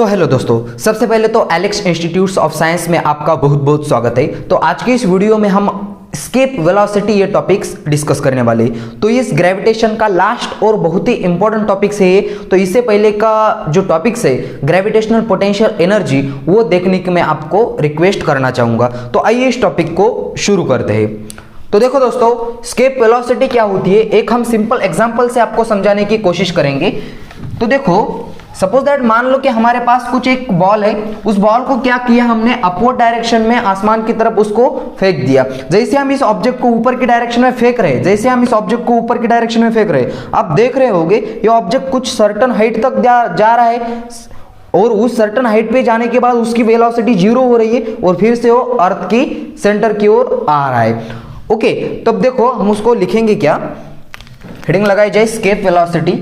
तो हेलो दोस्तों, सबसे पहले तो एलेक्स इंस्टीट्यूट्स ऑफ साइंस में आपका बहुत बहुत स्वागत है। तो आज की इस वीडियो में हम एस्केप वेलोसिटी ये टॉपिक्स डिस्कस करने वाले। तो इस ग्रेविटेशन का लास्ट और बहुत ही इंपॉर्टेंट टॉपिक्स है ये। तो इससे पहले का जो टॉपिक्स है ग्रेविटेशनल पोटेंशियल एनर्जी, वो देखने की मैं आपको रिक्वेस्ट करना चाहूँगा। तो आइए इस टॉपिक को शुरू करते हैं। तो देखो दोस्तों, एस्केप वेलोसिटी क्या होती है, एक हम सिंपल एग्जांपल से आपको समझाने की कोशिश करेंगे। तो देखो, सपोज दैट मान लो कि हमारे पास कुछ एक बॉल है, उस बॉल को क्या किया हमने, अपवर्ड डायरेक्शन में आसमान की तरफ उसको फेंक दिया। जैसे हम इस ऑब्जेक्ट को ऊपर की डायरेक्शन में फेंक रहे, जैसे हम इस ऑब्जेक्ट को ऊपर की डायरेक्शन में फेंक रहे, आप देख रहे होंगे ये ऑब्जेक्ट कुछ सर्टन हाइट तक जा रहा है और उस सर्टन हाइट पे जाने के बाद उसकी वेलोसिटी 0 हो रही है और फिर से वो अर्थ की सेंटर की ओर आ रहा है। ओके, तब देखो हम उसको लिखेंगे क्या, हेडिंग लगाई जाए एस्केप वेलोसिटी।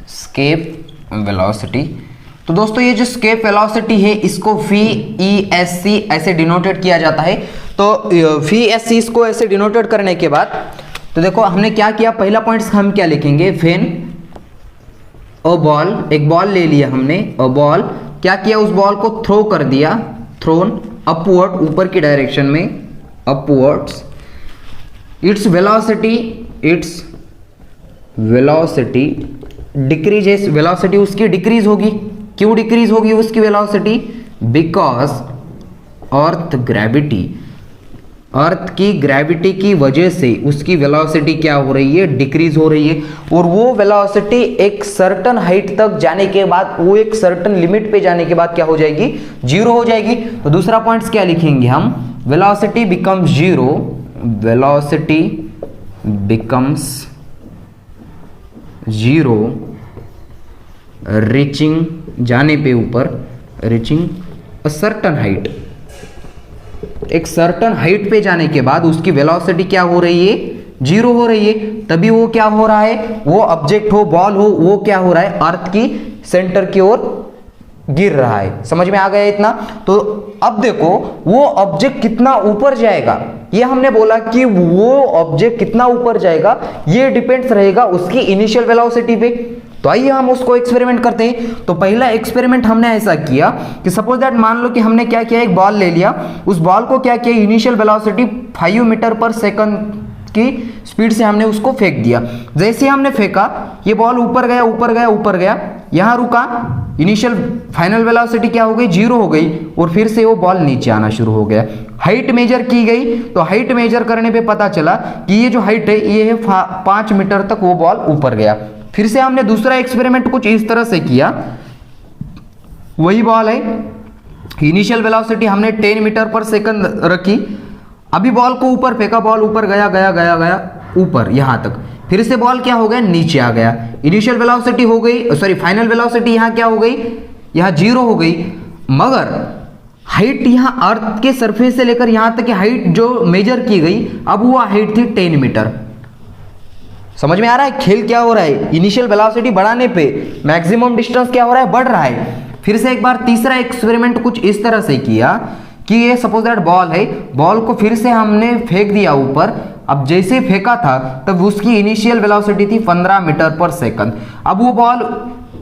Escape velocity. तो दोस्तों ये जो एस्केप वेलोसिटी है इसको VESC ऐसे डिनोटेड किया जाता है। तो VESC इसको ऐसे डिनोटेड करने के बाद तो देखो हमने क्या किया, पहला पॉइंट हम क्या लिखेंगे, व्हेन अ बॉल, एक बॉल ले लिया हमने, अ बॉल क्या किया, उस बॉल को थ्रो कर दिया, थ्रोन अपवर्ड, ऊपर की डायरेक्शन में, upwards, its velocity decrease, velocity उसकी डिक्रीज होगी। क्यों डिक्रीज होगी उसकी वेलोसिटी, बिकॉज अर्थ ग्रेविटी, अर्थ की ग्रेविटी की वजह से उसकी वेलोसिटी क्या हो रही है, डिक्रीज हो रही है। और वो वेलोसिटी एक सर्टन हाइट तक जाने के बाद, वो एक सर्टन लिमिट पे जाने के बाद क्या हो जाएगी, 0 हो जाएगी। तो दूसरा पॉइंट क्या लिखेंगे हम, velocity becomes 0, velocity becomes 0 reaching, जाने पे ऊपर, रीचिंग अ सर्टन हाइट, एक सर्टन हाइट पे जाने के बाद उसकी वेलोसिटी क्या हो रही है, 0 हो रही है। तभी वो क्या हो रहा है, वो ऑब्जेक्ट हो, बॉल हो, वो क्या हो रहा है, अर्थ की सेंटर की ओर गिर रहा है। समझ में आ गया इतना। तो अब देखो वो ऑब्जेक्ट कितना ऊपर जाएगा, ये हमने बोला कि वो ऑब्जेक्ट कितना ऊपर जाएगा ये डिपेंड्स रहेगा उसकी इनिशियल वेलोसिटी पे। तो आइए हम उसको एक्सपेरिमेंट करते हैं। तो पहला एक्सपेरिमेंट हमने ऐसा किया कि सपोज दैट मान लो कि हमने क्या किया, एक बॉल ले लिया, उस बॉल को क्या किया, इनिशियल वेलोसिटी 5 मीटर पर सेकंड की स्पीड से हमने उसको फेंक दिया। जैसे हमने फेंका, ये बॉल ऊपर गया ऊपर गया ऊपर गया, यहां रुका, इनिशियल फाइनल वेलोसिटी क्या हो गई, 0 हो गई और फिर से वो बॉल नीचे आना शुरू हो गया। हाइट मेजर की गई, तो हाइट मेजर करने पे पता चला कि ये जो हाइट है ये है 5 मीटर तक वो बॉल ऊपर गया। फिर से हमने दूसरा एक्सपेरिमेंट कुछ इस तरह से किया, वही बॉल है, इनिशियल वेलोसिटी हमने 10 मीटर पर सेकंड रखी, अभी बॉल को ऊपर फेंका, बॉल ऊपर गया गया गया गया ऊपर यहां तक, फिर से बॉल क्या हो गया, नीचे आ गया। इनिशियल वेलोसिटी हो गई, सॉरी फाइनल वेलोसिटी यहां क्या हो गई, यहां 0 हो गई, मगर हाइट यहां अर्थ के सरफेस से लेकर यहां तक की हाइट जो मेजर की गई, अब वो हाइट थी 10 मीटर। समझ में आ रहा है खेल क्या हो रहा है, इनिशियल वेलोसिटी बढ़ाने पे मैक्सिमम डिस्टेंस क्या हो रहा है, बढ़ रहा है। फिर से एक बार तीसरा एक्सपेरिमेंट कुछ इस तरह से किया कि ये सपोज दैट बॉल है, बॉल को फिर से हमने फेंक दिया ऊपर, अब जैसे फेंका था तब उसकी इनिशियल वेलोसिटी थी 15 मीटर पर सेकंड। अब वो बॉल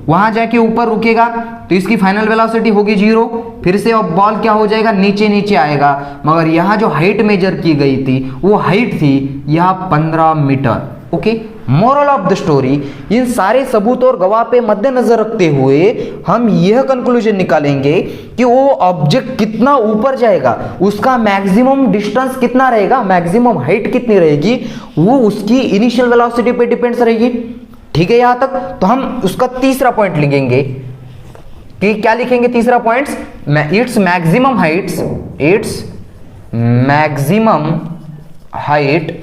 वहां जाके ऊपर रुकेगा तो इसकी फाइनल वेलोसिटी होगी 0, फिर से अब बॉल क्या हो जाएगा, नीचे नीचे आएगा, मगर यहां जो हाइट मेजर की गई थी वो हाइट थी यहां 15 metre. Okay, moral of the story, इन सारे सबूत और गवाह पे मद्देनजर रखते हुए हम यह कंक्लूजन निकालेंगे कि वो ऑब्जेक्ट कितना ऊपर जाएगा, उसका मैक्सिमम डिस्टेंस कितना रहेगा, मैक्सिमम हाइट कितनी रहेगी, वो उसकी इनिशियल वेलोसिटी पे डिपेंड्स रहेगी। ठीक है यहां तक। तो हम उसका तीसरा पॉइंट लिखेंगे कि क्या लिखेंगे, तीसरा point, its maximum Heights, its maximum height,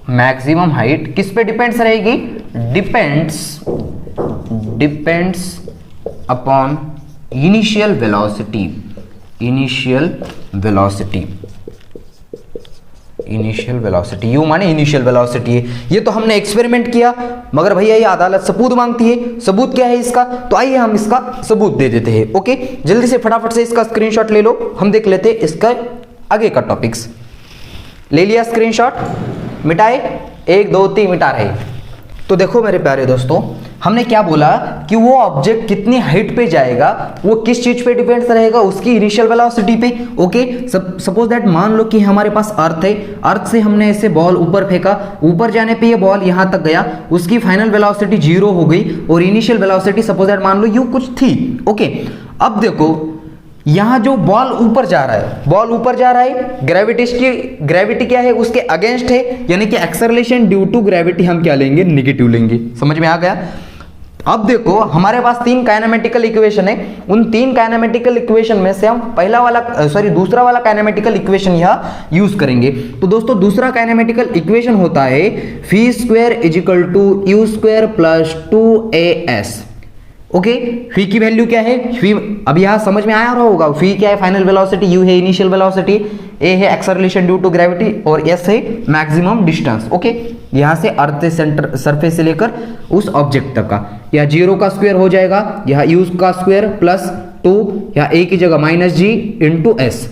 maximum height किस पे डिपेंड्स रहेगी, depends upon initial velocity, initial velocity, you माने इनिशियल वेलोसिटी है। ये तो हमने एक्सपेरिमेंट किया, मगर भैया ये अदालत सबूत मांगती है। सबूत क्या है इसका, तो आइए हम इसका सबूत दे देते हैं। ओके, जल्दी से फटाफट से इसका स्क्रीनशॉट ले लो, हम देख लेते हैं इसका आगे का टॉपिक्स। ले लिया स्क्रीनशॉट, मिटाए, 1 2 3 मिटा रहे। तो देखो मेरे प्यारे दोस्तों, हमने क्या बोला कि वो ऑब्जेक्ट कितनी हाइट पे जाएगा वो किस चीज पे डिपेंड रहेगा, उसकी इनिशियल वेलोसिटी पे। ओके, सपोज दैट मान लो कि हमारे पास अर्थ है, अर्थ से हमने ऐसे बॉल ऊपर फेंका, ऊपर जाने पे ये बॉल यहां तक गया, उसकी फाइनल वेलोसिटी 0 हो गई और इनिशियल वेलोसिटी सपोज दैट मान लो यू कुछ थी। ओके, अब देखो यहां जो बॉल ऊपर जा रहा है, बॉल ऊपर जा रहा है, ग्रेविटी क्या है उसके अगेंस्ट है, यानी कि एक्सेलरेशन ड्यू टू ग्रेविटी हम क्या लेंगे, नेगेटिव लेंगे। समझ में आ गया। अब देखो हमारे पास 3 काइनेमेटिकल इक्वेशन है, उन 3 काइनेमेटिकल इक्वेशन में से हम दूसरा वाला काइनेमेटिकल इक्वेशन यहां यूज करेंगे। तो दोस्तों दूसरा काइनेमेटिकल इक्वेशन होता है v square is equal to u square plus 2as। Okay, phi की वैल्यू क्या है, फी अब यहां समझ में आया रहा होगा, फी क्या है, फाइनल वेलोसिटी, यू है इनिशियल वेलोसिटी, ए है एक्सेलरेशन ड्यू टू ग्रेविटी और एस है मैक्सिमम डिस्टेंस। ओके, यहां से अर्थ से सेंटर सरफेस से लेकर उस ऑब्जेक्ट तक का, या 0 का स्क्वायर हो जाएगा, यहां यू का स्क्वायर प्लस 2, या ए की जगह -g इंटू एस।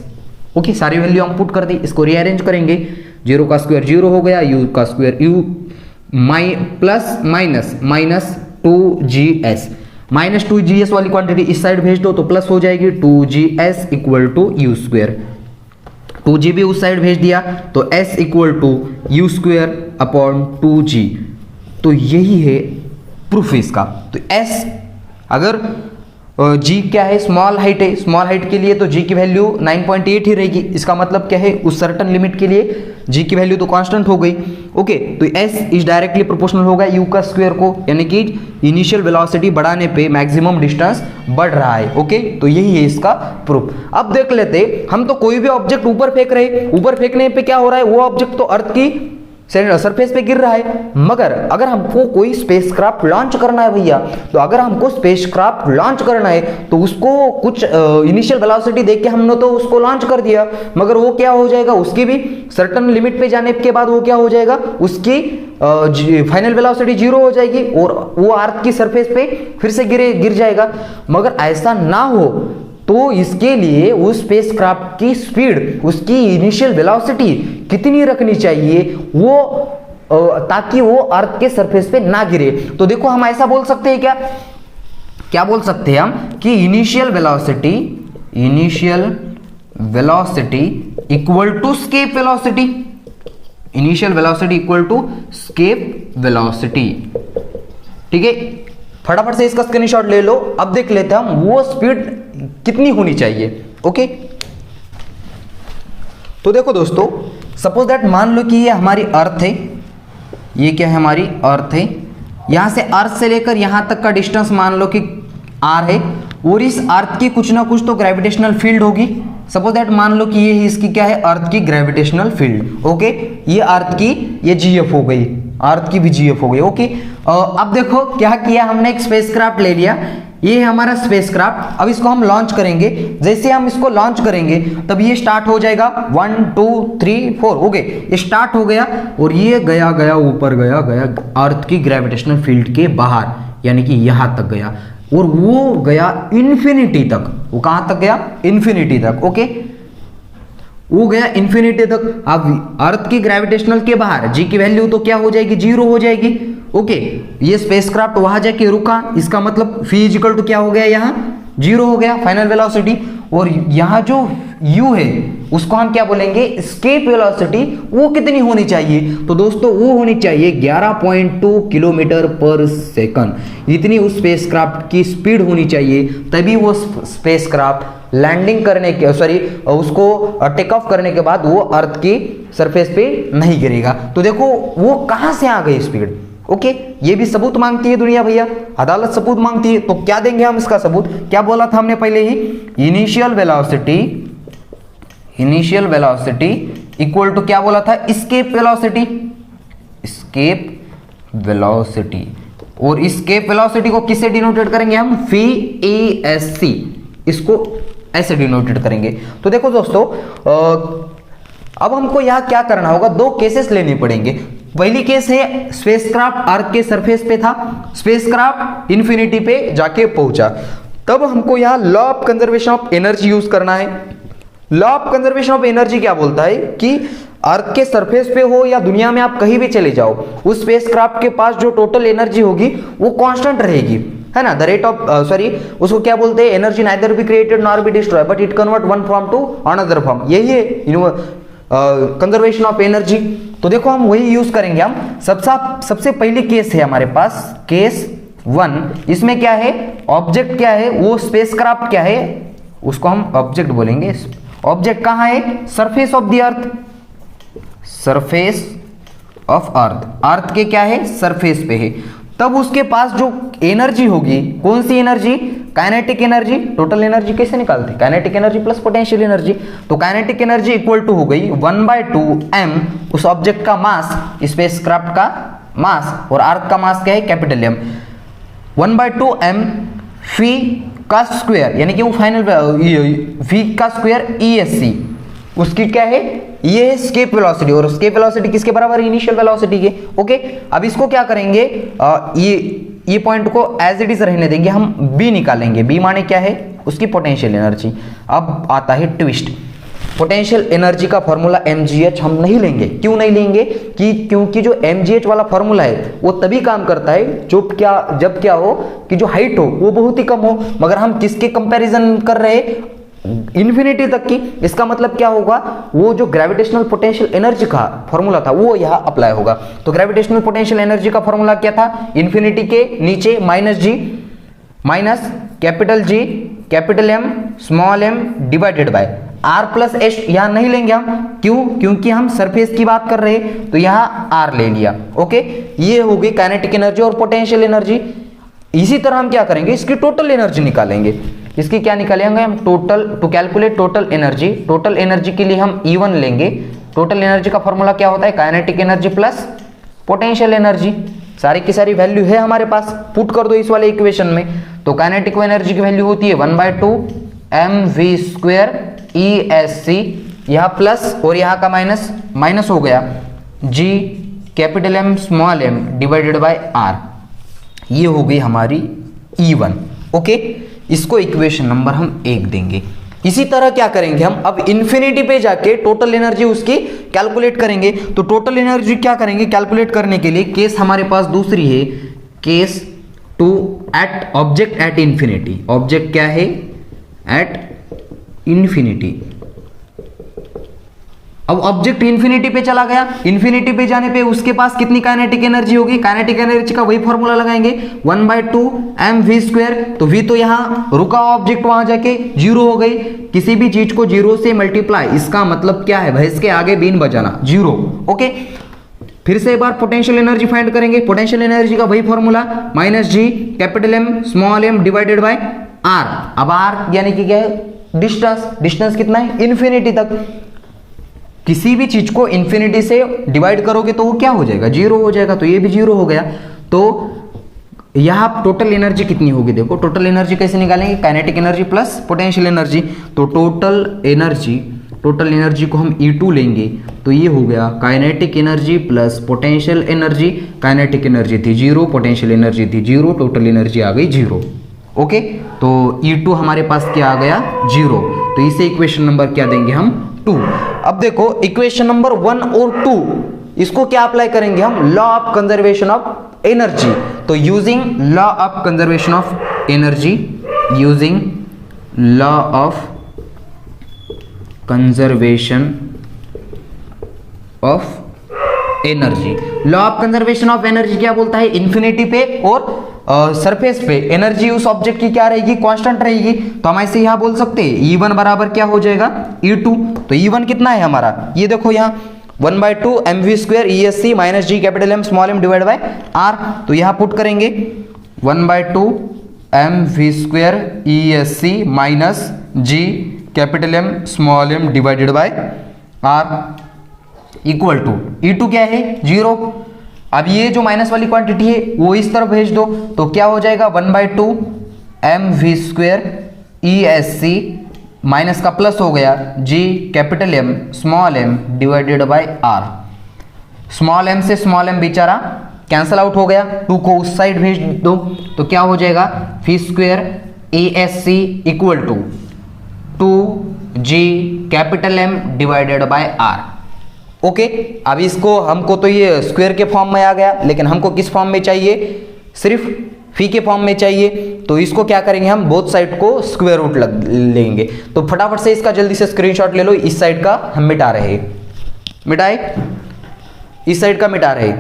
ओके, सारी वैल्यू हम पुट कर दी, इसको रीअरेंज करेंगे, 0 का स्क्वायर 0 हो गया, यू का square you plus minus 2gs, -2gs वाली क्वांटिटी इस साइड भेज दो तो प्लस हो जाएगी, 2gs equal to u square, 2g भी उस साइड भेज दिया तो s equal to u square upon 2g। तो यही है प्रूफ इसका। तो s अगर g क्या है, स्मॉल हाइट है, स्मॉल हाइट के लिए तो g की वैल्यू 9.8 ही रहेगी। इसका मतलब क्या है, उस सर्टन लिमिट के लिए g की वैल्यू तो कांस्टेंट हो गई। ओके, तो s इज डायरेक्टली प्रोपोर्शनल होगा u का स्क्वायर को, यानी कि इनिशियल वेलोसिटी बढ़ाने पे मैक्सिमम डिस्टेंस बढ़ रहा है। ओके, तो यही है इसका प्रूफ। अब देख लेते, हम तो कोई भी ऑब्जेक्ट ऊपर फेंक रहे, ऊपर फेंकने पे क्या हो रहा है, वो ऑब्जेक्ट तो अर्थ की सरफेस पे गिर रहा है, मगर अगर हमको कोई स्पेसक्राफ्ट लॉन्च करना है भैया, तो अगर हमको स्पेसक्राफ्ट लॉन्च करना है तो उसको कुछ इनिशियल वेलोसिटी देख के हमने तो उसको लॉन्च कर दिया, मगर वो क्या हो जाएगा, उसकी भी सर्टेन लिमिट पे जाने के बाद वो क्या हो जाएगा, उसकी फाइनल वेलोसिटी 0 हो जाएगी और वो अर्थ की सरफेस पे फिर से गिर जाएगा। मगर ऐसा ना हो तो इसके लिए उस स्पेसक्राफ्ट की स्पीड, उसकी इनिशियल वेलोसिटी कितनी रखनी चाहिए, वो ताकि वो अर्थ के सरफेस पे ना गिरे। तो देखो हम ऐसा बोल सकते हैं, क्या बोल सकते हैं हम कि initial velocity equal to escape velocity, initial velocity equal to escape velocity. ठीक है, फटाफट से इसका स्क्रीनशॉट ले लो। अब देख लेते हैं हम वो स्पीड कितनी होनी चाहिए। ओके, तो देखो दोस्तों, सपोज दैट मान लो कि ये हमारी अर्थ है, ये क्या है, हमारी अर्थ है, यहां से अर्थ से लेकर यहां तक का डिस्टेंस मान लो कि r है, और इस अर्थ की कुछ ना कुछ तो ग्रेविटेशनल फील्ड होगी। सपोज दैट मान लो कि ये इसकी क्या है, अर्थ की ग्रेविटेशनल फील्ड। ओके, ये अर्थ की ये जीएफ हो गई, अर्थ की भी जीएफ हो गई। ओके, अब देखो क्या किया हमने, एक स्पेसक्राफ्ट ले लिया, ये है हमारा स्पेसक्राफ्ट। अब इसको हम लॉन्च करेंगे, जैसे हम इसको लॉन्च करेंगे तब ये स्टार्ट हो जाएगा, 1 2 3 4 हो गए, ये स्टार्ट हो गया और ये गया ऊपर गया अर्थ की ग्रेविटेशनल फील्ड के बाहर, यानी कि यहां तक गया, और वो गया इन्फिनिटी तक। वो कहां तक गया, इन्फिनिटी तक। ओके, वो गया इन्फिनिटी तक। अब अर्थ की ग्रेविटेशनल के बाहर जी की वैल्यू तो क्या हो जाएगी, 0 हो जाएगी। ओके, ये स्पेसक्राफ्ट वहां जाके रुका, इसका मतलब फी इक्वल टू क्या हो गया, यहाँ 0 हो गया फाइनल वेलोसिटी। और यहाँ जो u है उसको हम क्या बोलेंगे, एस्केप वेलोसिटी, वो कितनी होनी चाहिए, तो दोस्तों वो होनी चाहिए 11.2 किलोमीटर पर सेकंड। इतनी उस स्पेसक्राफ्ट की स्पीड होनी चाहिए, तभी वो स्पेसक्राफ्ट लैंडिंग करने के उसको टेक ऑफ करने के बाद वो अर्थ की सरफेस पे नहीं गिरेगा। तो देखो वो कहां से आ गई स्पीड। ओके, ये भी सबूत मांगती है दुनिया भैया, अदालत सबूत मांगती है। तो क्या देंगे हम इसका सबूत, क्या बोला था हमने पहले ही, इनिशियल वेलोसिटी इक्वल टू क्या बोला था, स्केप वेलोसिटी। और स्केप वेलोसिटी को किससे डिनोटेट करेंगे हम, VASC, इसको ऐसे डिनोटेट करेंगे। तो देखो दोस्तों, अब हमको यहां क्या करना होगा, 2 केसेस लेने पड़ेंगे। पहली केस है स्पेसक्राफ्ट अर्थ के सरफेस पे था, स्पेसक्राफ्ट इन्फिनिटी पे जाके पहुंचा, तब हमको यहां law of conservation of energy use करना है। Law of conservation of energy क्या बोलता है कि अर्थ के सरफेस पे हो या दुनिया में आप कहीं भी चले जाओ, उस स्पेसक्राफ्ट के पास जो टोटल एनर्जी होगी वो कांस्टेंट रहेगी, है ना। द रेट ऑफ उसको क्या बोलते हैं, energy neither be created nor be destroy but it convert one form to another form, यही है कंजर्वेशन ऑफ एनर्जी। तो देखो हम वही यूज करेंगे। हम सबसे पहली केस है हमारे पास, केस 1। इसमें क्या है, ऑब्जेक्ट क्या है, वो स्पेसक्राफ्ट क्या है, उसको हम ऑब्जेक्ट बोलेंगे। ऑब्जेक्ट कहां है, surface of the earth, surface of earth, earth के क्या है, सरफेस पे है। तब उसके पास जो एनर्जी होगी, कौन सी energy, kinetic energy. Total energy कैसे निकालते, kinetic energy plus potential energy. तो काइनेटिक एनर्जी इक्वल टू हो गई 1/2 m उस ऑब्जेक्ट का मास, स्पेसक्राफ्ट का मास, और अर्थ का मास क्या है, कैपिटल M। 1/2 m फी का स्क्वायर, यानी कि वो फाइनल v का स्क्वायर ESC, उसकी क्या है, ये है स्केप वेलोसिटी, और स्केप वेलोसिटी किसके बराबर है, इनिशियल वेलोसिटी के। ओके, अब इसको क्या करेंगे, ये पॉइंट को एज इट इज रहने देंगे, हम b निकालेंगे। b माने क्या है, उसकी पोटेंशियल एनर्जी। अब आता है ट्विस्ट, पोटेंशियल एनर्जी का फॉर्मूला mgh हम नहीं लेंगे। क्यों नहीं लेंगे, क्योंकि जो mgh वाला फॉर्मूला है वो तभी काम करता है जब क्या हो कि जो हाइट हो वो बहुत ही कम हो। मगर हम किसके कंपैरिजन कर रहे हैं, इंफिनिटी तक की। इसका मतलब क्या होगा, वो जो ग्रेविटेशनल पोटेंशियल एनर्जी का फॉर्मूला था वो यहाँ अप्लाई होगा। तो ग्रेविटेशनल पोटेंशियल एनर्जी का फॉर्मूला क्या था, इंफिनिटी के नीचे -g minus capital G capital M small m divided by r plus h। यहां नहीं लेंगे हम, क्यों, क्योंकि हम सरफेस की बात कर रहे हैं, तो यहां r ले लिया। ओके, ये होगी काइनेटिक एनर्जी और पोटेंशियल एनर्जी। इसी तरह हम क्या करेंगे, इसकी टोटल एनर्जी निकालेंगे। इसकी क्या निकालेंगे हम, total, to calculate total energy. Total energy के लिए हम E1 लेंगे। टोटल एनर्जी का फॉर्मूला क्या होता है, kinetic energy plus potential energy. सारी की सारी वैल्यू है हमारे पास, पुट कर दो इस वाले इक्वेशन में। तो काइनेटिक एनर्जी की वैल्यू होती है 1/2 mv² ESC, यहाँ प्लस और यहाँ का माइनस हो गया, G capital M small m divided by R। ये हो गई हमारी E1। ओके, इसको इक्वेशन नंबर हम 1 देंगे। इसी तरह क्या करेंगे हम, अब इंफिनिटी पे जाके टोटल एनर्जी उसकी कैलकुलेट करेंगे। तो टोटल एनर्जी क्या करेंगे कैलकुलेट करने के लिए, केस हमारे पास दूसरी है, case 2 at object at infinity. Object क्या है, एट इंफिनिटी। अब ऑब्जेक्ट इंफिनिटी पे चला गया, इंफिनिटी पे जाने पे उसके पास कितनी काइनेटिक एनर्जी होगी, काइनेटिक एनर्जी का वही फॉर्मूला लगाएंगे 1/2 mv²। तो v तो यहां रुका ऑब्जेक्ट वहां जाके 0 हो गई। किसी भी चीज को 0 से मल्टीप्लाई, इसका मतलब क्या है, भैंस के आगे बीन बजाना, 0। ओके, फिर से एक बार पोटेंशियल एनर्जी फाइंड करेंगे। पोटेंशियल एनर्जी का वही formula -g capital M small m divided by r। अब r यानी कि क्या है, डिस्टेंस कितना है, इंफिनिटी तक। किसी भी चीज को इंफिनिटी से डिवाइड करोगे तो वो क्या हो जाएगा, 0 हो जाएगा। तो ये भी 0 हो गया। तो यहां टोटल एनर्जी कितनी होगी, देखो टोटल एनर्जी कैसे निकालेंगे, kinetic energy plus potential energy. तो टोटल एनर्जी को हम E2 लेंगे, तो ये हो गया kinetic energy plus potential energy. Kinetic energy थी 0, पोटेंशियल एनर्जी थी 0, टोटल एनर्जी आ गई 0। ओके, तो E2 हमारे पास क्या आ गया, 0। तो इसे इक्वेशन नंबर क्या देंगे हम, 2। अब देखो इक्वेशन नंबर 1 और 2, इसको क्या अप्लाई करेंगे हम, law of conservation of energy. तो using law of conservation of energy, using law of conservation of energy. Law of conservation of energy क्या बोलता है, इंफिनिटी पे और सरफेस पे एनर्जी उस ऑब्जेक्ट की क्या रहेगी, कांस्टेंट रहेगी। तो हम ऐसे यहां बोल सकते हैं E1 बराबर क्या हो जाएगा, E2। तो E1 कितना है हमारा, ये देखो यहां 1/2 mv² ESC -g capital M small m divide by R। तो यहां पुट करेंगे 1/2 mv² ESC -g capital M small m divided by R equal to E2 क्या है, 0। अब ये जो माइनस वाली क्वांटिटी है वो इस तरफ भेज दो, तो क्या हो जाएगा 1/2 mv² ESC माइनस का प्लस हो गया G capital M small m divided by R। Small m से स्मॉल m बेचारा कैंसल आउट हो गया, 2 को उस साइड भेज दो, तो क्या हो जाएगा v² ESC equal to 2G capital M divided by R। Okay, अब इसको हमको तो ये स्क्वायर के फॉर्म में आ गया, लेकिन हमको किस फॉर्म में चाहिए, सिर्फ फी के फॉर्म में चाहिए। तो इसको क्या करेंगे, हम बोथ साइड को स्क्वायर रूट लेंगे। तो फटाफट से इसका जल्दी से स्क्रीनशॉट ले लो। इस साइड का हम मिटा रहे, मिटाए, इस साइड का मिटा रहे।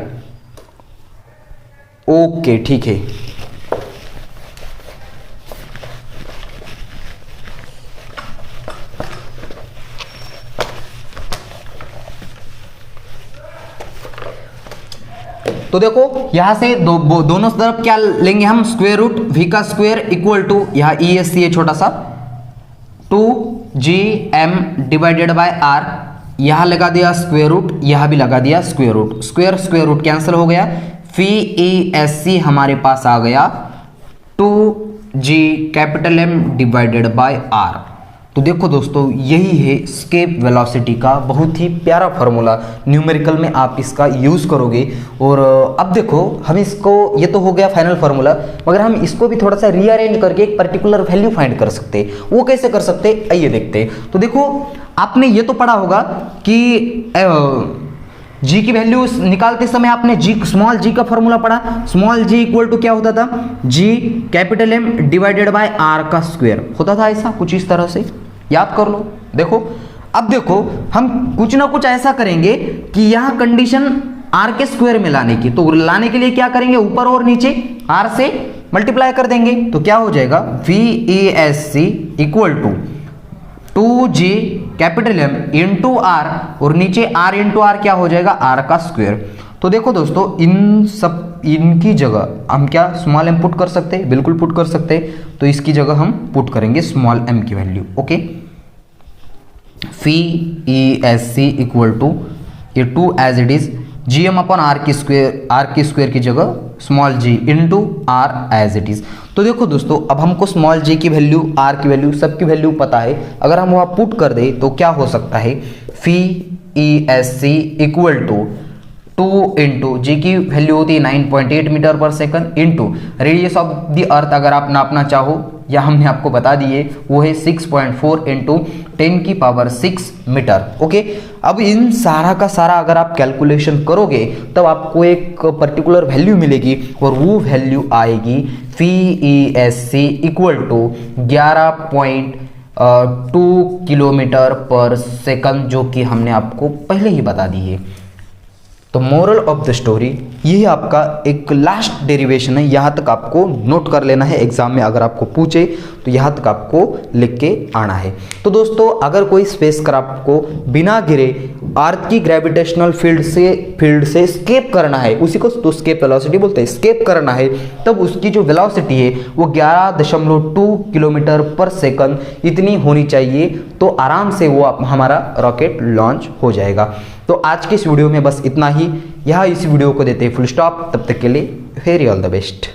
ओके ठीक है, तो देखो यहां से दोनों तरफ क्या लेंगे हम, स्क्वायर रूट वी का स्क्वायर इक्वल टू, यहां ई एस सी है छोटा सा, 2gm डिवाइडेड बाय आर, यहां लगा दिया स्क्वायर रूट, यहां भी लगा दिया square root, square square root cancel हो गया, फी ई एस सी हमारे पास आ गया 2g capital M divided by R. तो देखो दोस्तों, यही है स्केप वेलोसिटी का बहुत ही प्यारा फार्मूला, न्यूमेरिकल में आप इसका यूज करोगे। और अब देखो हम इसको, ये तो हो गया फाइनल फार्मूला, मगर हम इसको भी थोड़ा सा रीअरेंज करके एक पर्टिकुलर वैल्यू फाइंड कर सकते हैं। वो कैसे कर सकते हैं, आइए देखते हैं। तो देखो आपने ये तो पढ़ा होगा कि जी की वैल्यू निकालते समय आपने जी, स्मॉल जी का फॉर्मूला पढ़ा, स्मॉल जी इक्वल टू क्या होता था, G capital M divided by R का स्क्वायर होता था, ऐसा कुछ इस तरह से याद कर लो। देखो अब देखो हम कुछ ना कुछ ऐसा करेंगे कि यहां कंडीशन आर के स्क्वायर में लाने की, तो लाने के लिए क्या करेंगे, ऊपर और नीचे आर से मल्टीप्लाई कर देंगे। तो क्या हो जाएगा, V E S C equal to 2g capital M into R, और नीचे r इंटू आर क्या हो जाएगा, r का स्क्वायर। तो देखो दोस्तों, इनकी जगह हम क्या स्मॉल m पुट कर सकते हैं, बिल्कुल पुट कर सकते हैं। तो इसकी जगह हम पुट करेंगे स्मॉल m की value. Okay, V E S C equal to ये 2 as it is gm upon r की स्क्वायर की जगह small g into R as it is. तो देखो दोस्तों, अब हमको स्मॉल g की वैल्यू, r की वैल्यू, सब की वैल्यू पता है। अगर हम वहाँ पुट कर दे तो क्या हो सकता है, phi E S C equal to 2 into G की वैल्यू होती है 9.8 मीटर पर second into radius of the earth, अगर आप नापना चाहो या हमने आपको बता दिए वो है 6.4 इंटू 10 की पावर 6 मीटर। ओके, अब इन सारा का सारा अगर आप कैलकुलेशन करोगे तब आपको एक पर्टिकुलर वैल्यू मिलेगी, और वो वैल्यू आएगी phi E S C equal to 11.2 kilometre पर सेकंड, जो कि हमने आपको पहले ही बता दी है। तो मोरल ऑफ द स्टोरी ये आपका एक लास्ट डेरिवेशन है, यहाँ तक आपको नोट कर लेना है। एग्जाम में अगर आपको पूछे तो यहाँ तक आपको लिख के आना है। तो दोस्तों, अगर कोई स्पेसक्राफ्ट को बिना गिरे अर्थ की ग्रेविटेशनल फील्ड से स्केप करना है, उसी को तो स्केप वेलोसिटी बोलते हैं, स्केप करना है, तब उसकी जो वेलोसिटी है वो 11.2 किलोमीटर पर सेकंड इतनी होनी चाहिए, तो आराम से वो हमारा रॉकेट लॉन्च हो जाएगा। तो आज के इस वीडियो में बस इतना ही, यहाँ इस वीडियो को देते हैं फुल स्टॉप। तब तक के लिए वेरी ऑल द बेस्ट।